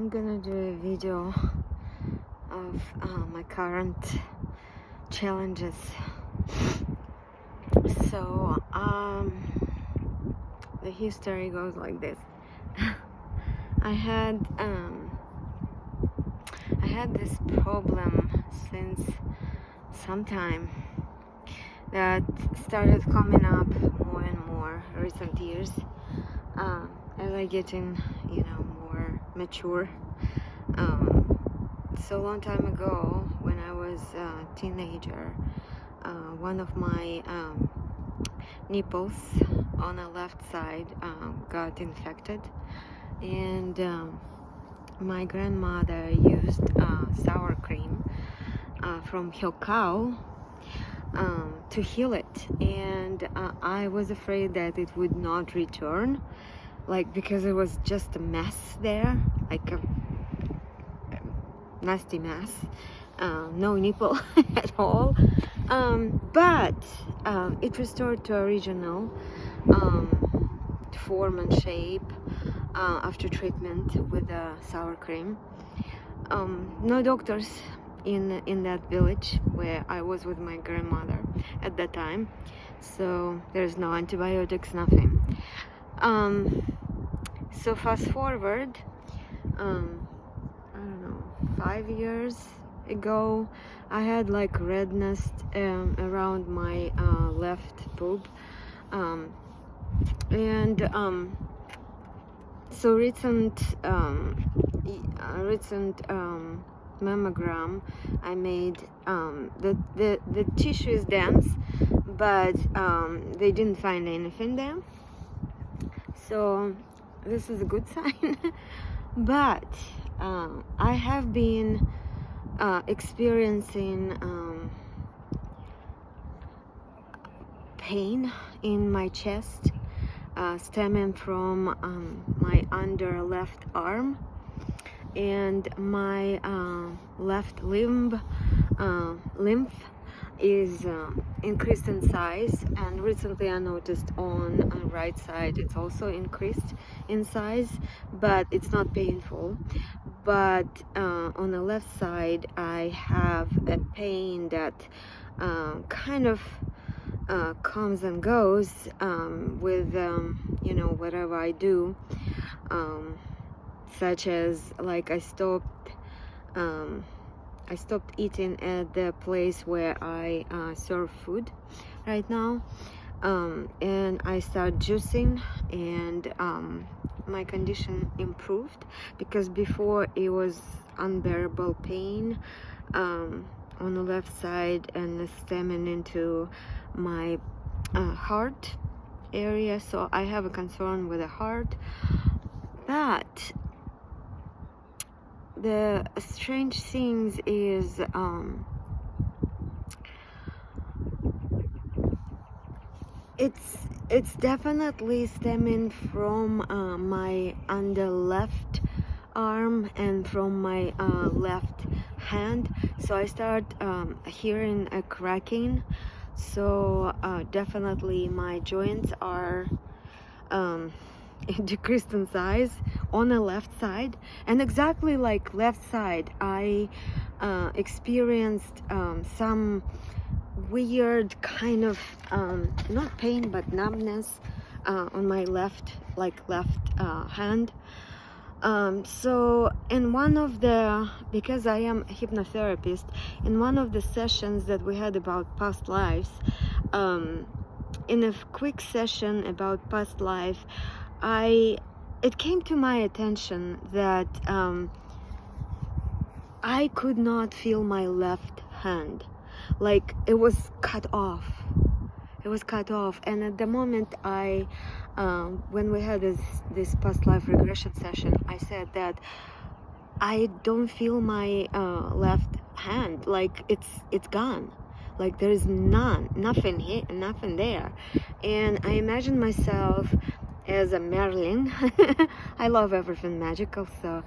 I'm gonna do a video of my current challenges. So the history goes like this. I had this problem since some time that started coming up more and more recent years as I getting more mature. So long time ago, when I was a teenager, one of my nipples on the left side got infected, and my grandmother used sour cream from her cow to heal it, and I was afraid that it would not return, because it was just a mess there, like a nasty mess, no nipple at all, but it restored to original form and shape after treatment with the sour cream. No doctors in that village where I was with my grandmother at that time, so there's no antibiotics, nothing. So fast forward, I don't know, 5 years ago, I had redness around my left boob, and so recent mammogram I made, the tissue is dense, but they didn't find anything there, so this is a good sign. But I have been experiencing pain in my chest, stemming from my under left arm, and my left lymph is increased in size, and recently I noticed on the right side it's also increased in size, but it's not painful. But on the left side I have a pain that kind of comes and goes with whatever I do, such as I stopped eating at the place where I serve food right now, and I started juicing, and my condition improved, because before it was unbearable pain on the left side and stemming into my heart area. So I have a concern with the heart. But the strange things is it's definitely stemming from my under left arm and from my left hand. So I start hearing a cracking, so definitely my joints are decreased in size on the left side. And exactly like left side, I experienced some weird kind of not pain but numbness on my left hand. So in one of the, because I am a hypnotherapist, in one of the sessions that we had about past lives, in a quick session about past life, it came to my attention that I could not feel my left hand, like it was cut off. It was cut off, and at the moment when we had this past life regression session, I said that I don't feel my left hand, like it's gone, like there is nothing here, nothing there. And I imagine myself as a Merlin. I love everything magical, so,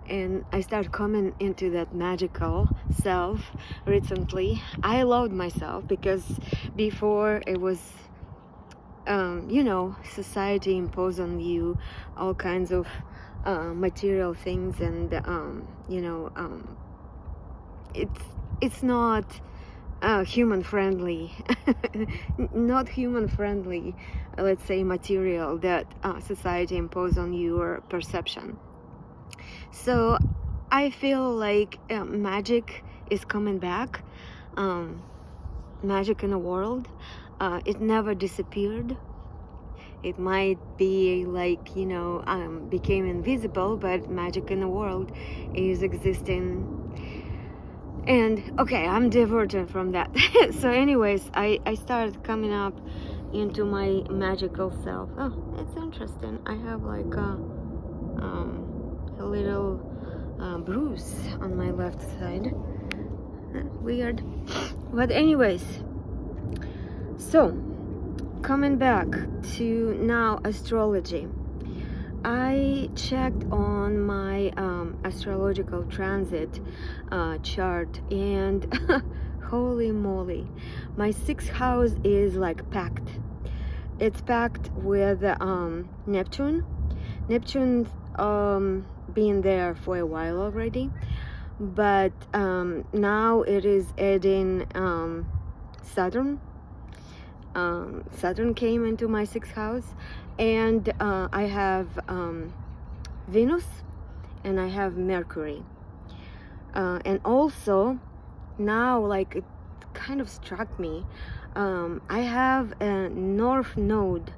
and I started coming into that magical self recently. I allowed myself, because before it was society imposed on you all kinds of material things, and it's not human friendly, not human friendly, let's say, material that society imposes on your perception. So I feel like magic is coming back, magic in the world. It never disappeared. It might be like, became invisible, but magic in the world is existing. And okay, I'm divergent from that. So anyways, I started coming up into my magical self. Oh, it's interesting. I have like a little bruise on my left side. Weird. But anyways, so coming back to now astrology. I checked on my astrological transit chart, and holy moly, my 6th house is like packed. It's packed with Neptune. Neptune's been there for a while already, but now it is adding Saturn. Saturn came into my 6th house, and I have Venus, and I have Mercury, and also now, like, it kind of struck me, I have a North Node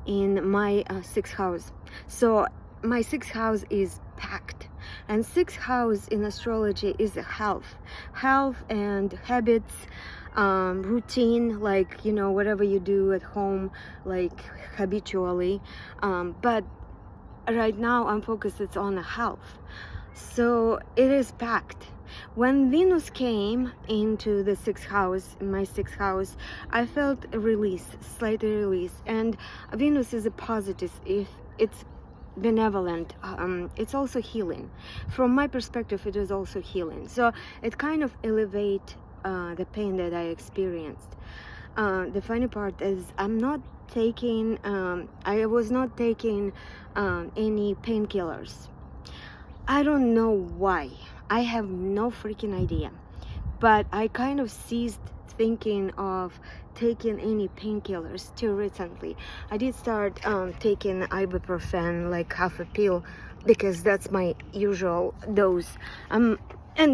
in my 6th house. So my 6th house is packed, and 6th house in astrology is health and habits, routine, like, whatever you do at home, like habitually, but right now I'm focused, it's on health. So it is packed. When Venus came into the 6th house, in my 6th house, I felt a release, slight release. And Venus is a positive, if it's benevolent, it's also healing. From my perspective, it is also healing. So it kind of elevates the pain that I experienced. The funny part is I was not taking any painkillers. I don't know why. I have no freaking idea. But I kind of ceased thinking of taking any painkillers too recently. I did start taking ibuprofen, like half a pill, because that's my usual dose. And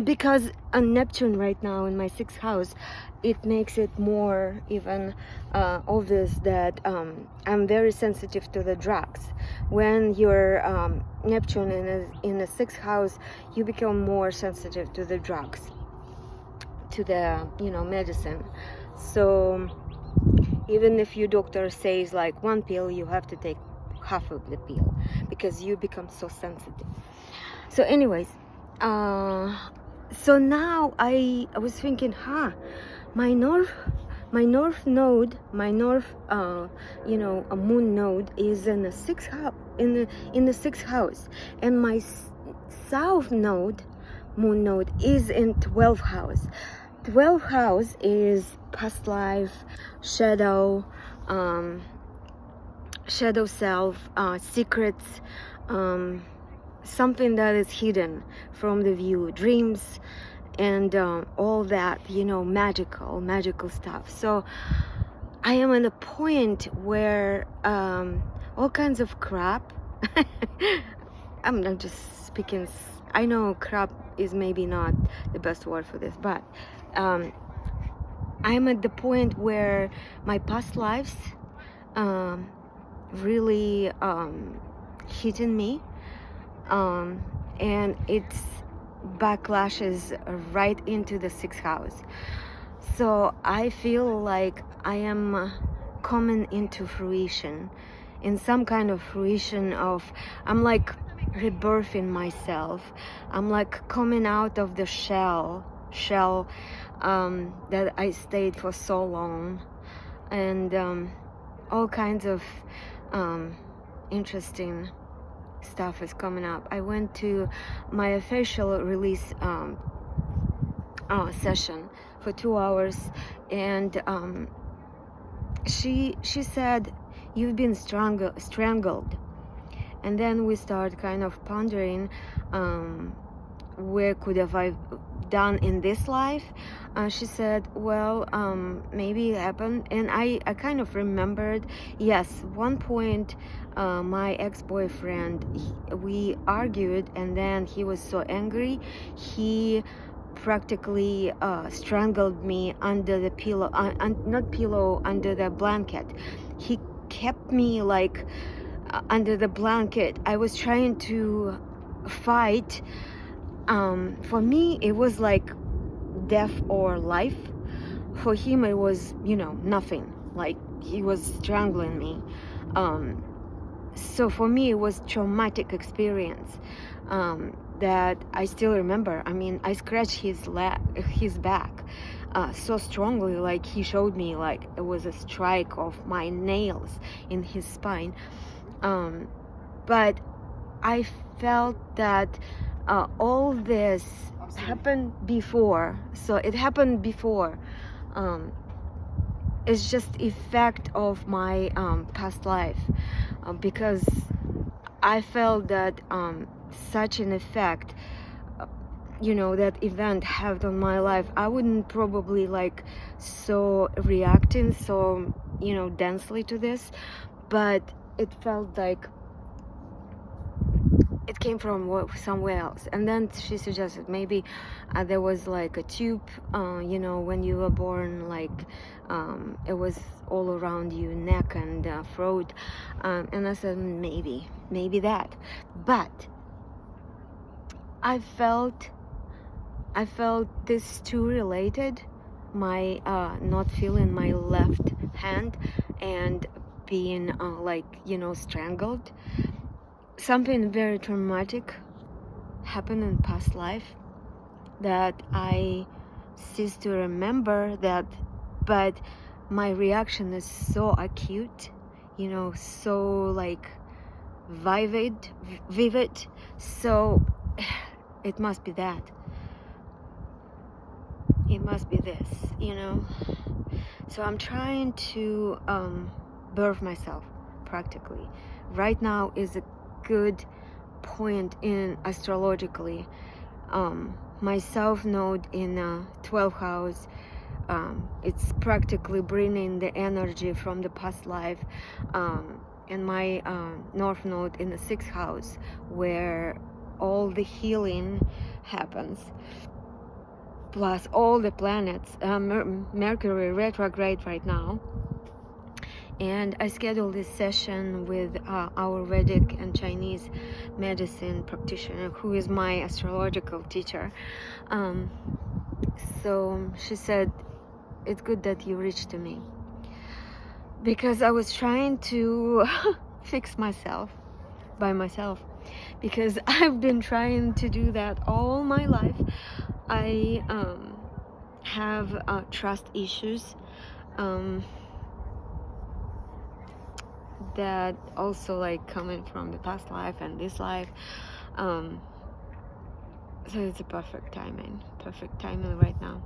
because on Neptune right now in my 6th house, it makes it more even obvious that I'm very sensitive to the drugs. When you're Neptune in the 6th house, you become more sensitive to the drugs, to the medicine. So even if your doctor says like 1 pill, you have to take half of the pill because you become so sensitive. So anyways, so now I was thinking, my north node, my north a moon node is in the 6th house, in the 6th house, and my south node, moon node, is in 12th house. 12th house is past life, shadow self, secrets, something that is hidden from the view, dreams, and all that, magical stuff. So I am at a point where all kinds of crap I'm not just speaking, I know crap is maybe not the best word for this, but I'm at the point where my past lives really hitting me, and it's backlashes right into the 6th house. So I feel like I am coming into fruition, in some kind of fruition of, I'm like rebirthing myself. I'm like coming out of the shell that I stayed for so long, and all kinds of interesting stuff is coming up. I went to my official release session for 2 hours, and she said, you've been strangled, And then we start kind of pondering, where could have I done in this life. She said, well, maybe it happened. And I kind of remembered, yes, one point, my ex-boyfriend, we argued, and then he was so angry, he practically strangled me under the pillow, not pillow, under the blanket. He kept me like under the blanket. I was trying to fight. For me, it was like death or life. For him, it was, nothing. Like he was strangling me. So for me, it was traumatic experience that I still remember. I mean, I scratched his back so strongly, like he showed me like it was a strike of my nails in his spine. But I felt that all this happened before. So it happened before. It's just effect of my past life, because I felt that such an effect, that event had on my life, I wouldn't probably like so reacting so densely to this, but it felt like it came from somewhere else. And then she suggested maybe there was like a tube, when you were born, like it was all around you, neck and throat. And I said, maybe that. But I felt this two related, my not feeling my left hand and being strangled. Something very traumatic happened in past life that I cease to remember that, but my reaction is so acute, so like vivid. So it must be that. It must be this, So I'm trying to birth myself practically. Right now is a good point in astrologically. My south node in 12th house, it's practically bringing the energy from the past life, and my north node in the 6th house, where all the healing happens, plus all the planets. Mercury retrograde right now. And I scheduled this session with our Vedic and Chinese medicine practitioner, who is my astrological teacher. So she said, it's good that you reached to me, because I was trying to fix myself by myself, because I've been trying to do that all my life. I have trust issues. That also like coming from the past life and this life, so it's a perfect timing right now.